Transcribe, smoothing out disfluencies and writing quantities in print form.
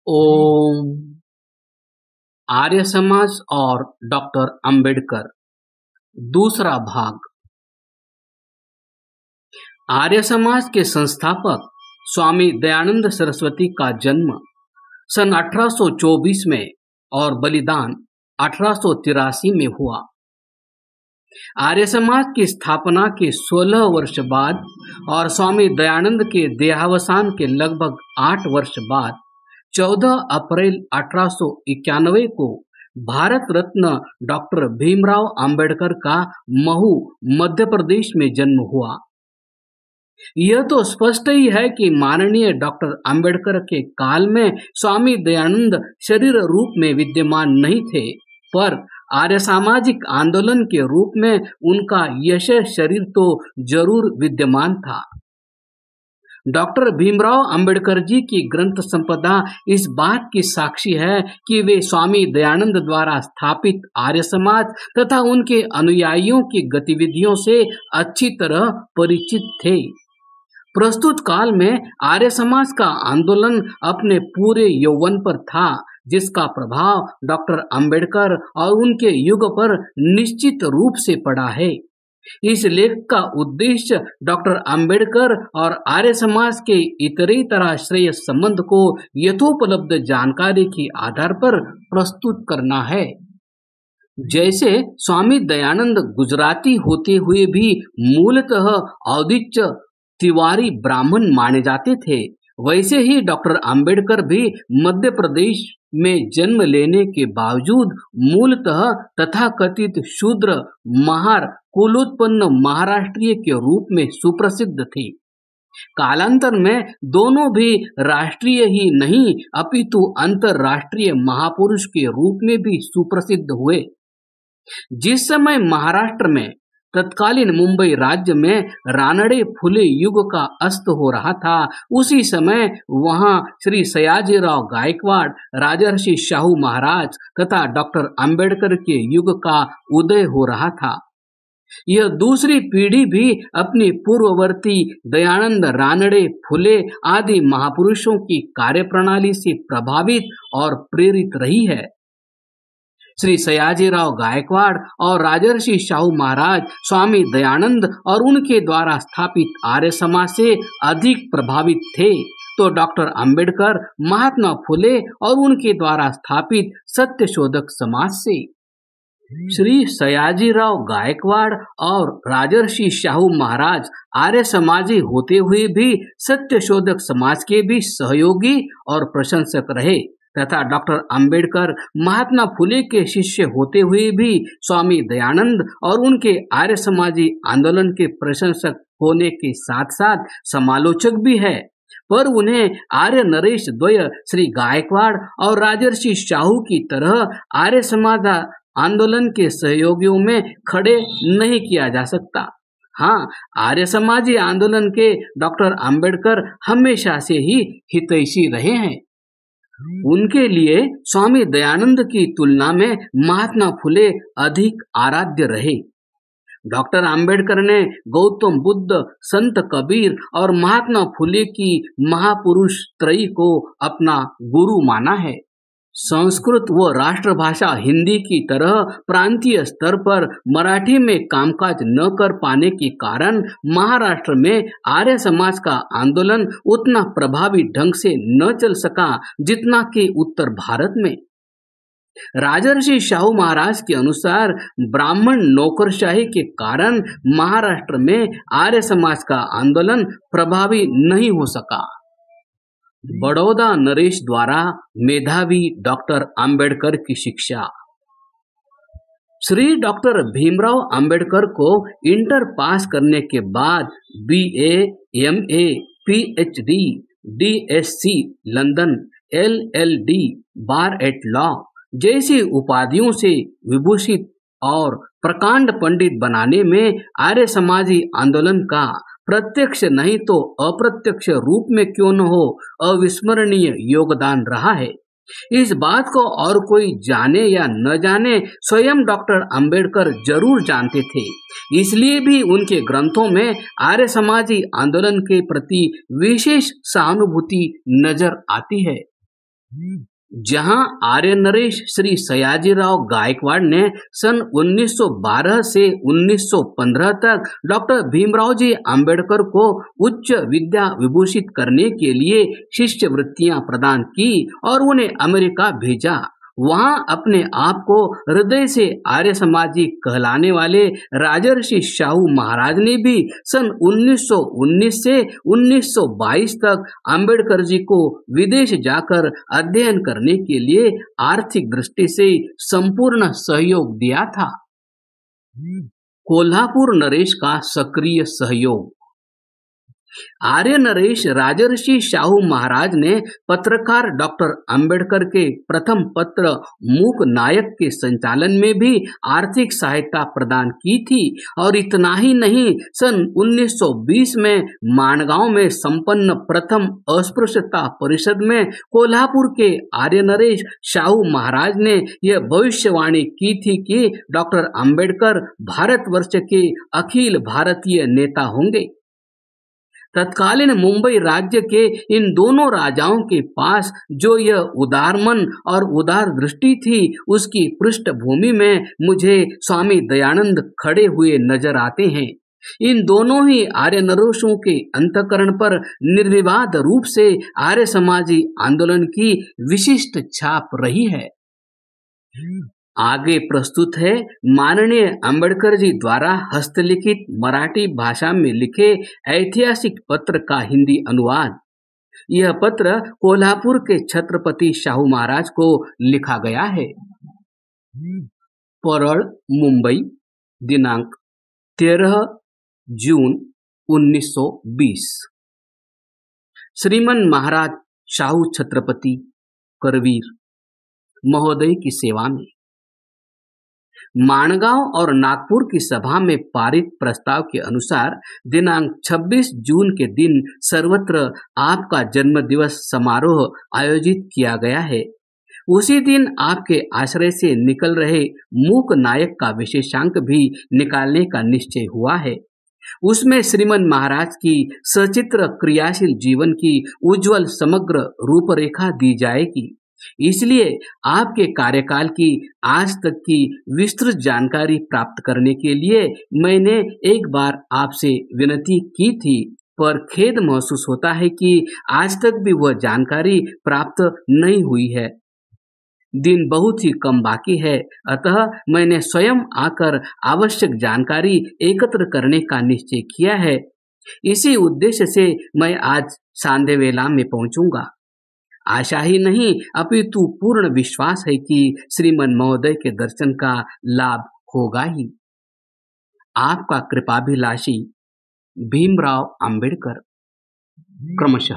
ओम। आर्य समाज और डॉक्टर अंबेडकर, दूसरा भाग। आर्य समाज के संस्थापक स्वामी दयानंद सरस्वती का जन्म सन 1824 में और बलिदान 1883 में हुआ। आर्य समाज की स्थापना के 16 वर्ष बाद और स्वामी दयानंद के देहावसान के लगभग 8 वर्ष बाद 14 अप्रैल 1891 को भारत रत्न डॉक्टर भीमराव अंबेडकर का महू मध्य प्रदेश में जन्म हुआ। यह तो स्पष्ट ही है कि माननीय डॉक्टर अंबेडकर के काल में स्वामी दयानंद शरीर रूप में विद्यमान नहीं थे, पर आर्य सामाजिक आंदोलन के रूप में उनका यश शरीर तो जरूर विद्यमान था। डॉक्टर भीमराव अंबेडकर जी की ग्रंथ संपदा इस बात की साक्षी है कि वे स्वामी दयानंद द्वारा स्थापित आर्य समाज तथा उनके अनुयायियों की गतिविधियों से अच्छी तरह परिचित थे। प्रस्तुत काल में आर्य समाज का आंदोलन अपने पूरे यौवन पर था, जिसका प्रभाव डॉक्टर अंबेडकर और उनके युग पर निश्चित रूप से पड़ा है। इस लेख का उद्देश्य डॉक्टर अंबेडकर और आर्य समाज के इतरेतर श्रेय संबंध को यथोपलब्ध जानकारी के आधार पर प्रस्तुत करना है। जैसे स्वामी दयानंद गुजराती होते हुए भी मूलतः औदिच्य तिवारी ब्राह्मण माने जाते थे, वैसे ही डॉक्टर अंबेडकर भी मध्य प्रदेश में जन्म लेने के बावजूद मूलतः तथाकथित शूद्र महार कुलोत्पन्न महाराष्ट्रीय के रूप में सुप्रसिद्ध थे। कालांतर में दोनों भी राष्ट्रीय ही नहीं अपितु अंतरराष्ट्रीय महापुरुष के रूप में भी सुप्रसिद्ध हुए। जिस समय महाराष्ट्र में तत्कालीन मुंबई राज्य में रानड़े फुले युग का अस्त हो रहा था, उसी समय वहां श्री सयाजीराव गायकवाड़, राजर्षि शाहू महाराज तथा डॉक्टर अंबेडकर के युग का उदय हो रहा था। यह दूसरी पीढ़ी भी अपनी पूर्ववर्ती दयानंद, रानड़े, फुले आदि महापुरुषों की कार्यप्रणाली से प्रभावित और प्रेरित रही है। श्री सयाजीराव गायकवाड़ और राजर्षि शाहू महाराज स्वामी दयानंद और उनके द्वारा स्थापित आर्य समाज से अधिक प्रभावित थे, तो डॉक्टर अंबेडकर महात्मा फुले और उनके द्वारा स्थापित सत्यशोधक समाज से। श्री सयाजीराव गायकवाड़ और राजर्षि शाहू महाराज आर्य समाजी होते हुए भी सत्यशोधक समाज के भी सहयोगी और प्रशंसक रहे तथा डॉक्टर अंबेडकर महात्मा फुले के शिष्य होते हुए भी स्वामी दयानंद और उनके आर्य समाजी आंदोलन के प्रशंसक होने के साथ साथ समालोचक भी है, पर उन्हें आर्य नरेश द्वय श्री गायकवाड़ और राजर्षि शाहू की तरह आर्य समाज आंदोलन के सहयोगियों में खड़े नहीं किया जा सकता। हाँ, आर्य समाजी आंदोलन के डॉक्टर अंबेडकर हमेशा से ही हितैषी रहे हैं। उनके लिए स्वामी दयानंद की तुलना में महात्मा फुले अधिक आराध्य रहे। डॉक्टर अंबेडकर ने गौतम बुद्ध, संत कबीर और महात्मा फुले की महापुरुष त्रयी को अपना गुरु माना है। संस्कृत व राष्ट्रभाषा हिंदी की तरह प्रांतीय स्तर पर मराठी में कामकाज न कर पाने के कारण महाराष्ट्र में आर्य समाज का आंदोलन उतना प्रभावी ढंग से न चल सका जितना कि उत्तर भारत में। राजर्षि शाहू महाराज के अनुसार ब्राह्मण नौकरशाही के कारण महाराष्ट्र में आर्य समाज का आंदोलन प्रभावी नहीं हो सका। बड़ौदा नरेश द्वारा मेधावी डॉक्टर अंबेडकर की शिक्षा। श्री डॉक्टर भीमराव अंबेडकर को इंटर पास करने के बाद BA, MA, PhD, DSc London, LLD, बार एट लॉ जैसी उपाधियों से विभूषित और प्रकांड पंडित बनाने में आर्य समाजी आंदोलन का प्रत्यक्ष नहीं तो अप्रत्यक्ष रूप में क्यों न हो अविस्मरणीय योगदान रहा है। इस बात को और कोई जाने या न जाने स्वयं डॉक्टर अंबेडकर जरूर जानते थे, इसलिए भी उनके ग्रंथों में आर्य समाजी आंदोलन के प्रति विशेष सहानुभूति नजर आती है। जहां आर्य नरेश श्री सयाजीराव गायकवाड़ ने सन 1912 से 1915 तक डॉक्टर भीमराव जी अंबेडकर को उच्च विद्या विभूषित करने के लिए शिष्यवृत्तियां प्रदान की और उन्हें अमेरिका भेजा। वहां अपने आप को हृदय से आर्य समाजी कहलाने वाले राजर्षि शाहू महाराज ने भी सन 1919 से 1922 तक अंबेडकर जी को विदेश जाकर अध्ययन करने के लिए आर्थिक दृष्टि से संपूर्ण सहयोग दिया था। कोल्हापुर नरेश का सक्रिय सहयोग। आर्य नरेश राजर्षि शाहू महाराज ने पत्रकार डॉक्टर अंबेडकर के प्रथम पत्र मूक नायक के संचालन में भी आर्थिक सहायता प्रदान की थी और इतना ही नहीं, सन 1920 में माणगांव में संपन्न प्रथम अस्पृश्यता परिषद में कोल्हापुर के आर्य नरेश शाहू महाराज ने यह भविष्यवाणी की थी कि डॉक्टर अंबेडकर भारतवर्ष के अखिल भारतीय नेता होंगे। तत्कालीन मुंबई राज्य के इन दोनों राजाओं के पास जो यह उदार मन और उदार दृष्टि थी, उसकी पृष्ठभूमि में मुझे स्वामी दयानंद खड़े हुए नजर आते हैं। इन दोनों ही आर्य नरेशों के अंतःकरण पर निर्विवाद रूप से आर्य समाजी आंदोलन की विशिष्ट छाप रही है। आगे प्रस्तुत है माननीय अंबेडकर जी द्वारा हस्तलिखित मराठी भाषा में लिखे ऐतिहासिक पत्र का हिंदी अनुवाद। यह पत्र कोल्हापुर के छत्रपति शाहू महाराज को लिखा गया है। परळ, मुंबई, दिनांक 13 जून 1920। श्रीमन महाराज शाहू छत्रपति करवीर महोदय की सेवा में। माणगांव और नागपुर की सभा में पारित प्रस्ताव के अनुसार दिनांक 26 जून के दिन सर्वत्र आपका जन्म दिवस समारोह आयोजित किया गया है। उसी दिन आपके आश्रय से निकल रहे मूक नायक का विशेषांक भी निकालने का निश्चय हुआ है। उसमें श्रीमन महाराज की सचित्र क्रियाशील जीवन की उज्जवल समग्र रूपरेखा दी जाएगी। इसलिए आपके कार्यकाल की आज तक की विस्तृत जानकारी प्राप्त करने के लिए मैंने एक बार आपसे विनती की थी, पर खेद महसूस होता है कि आज तक भी वह जानकारी प्राप्त नहीं हुई है। दिन बहुत ही कम बाकी है, अतः मैंने स्वयं आकर आवश्यक जानकारी एकत्र करने का निश्चय किया है। इसी उद्देश्य से मैं आज सांधेवेला में पहुंचूंगा। आशा ही नहीं अपितु पूर्ण विश्वास है कि श्रीमन महोदय के दर्शन का लाभ होगा ही। आपका कृपाभिलाषी भीमराव अंबेडकर। क्रमशः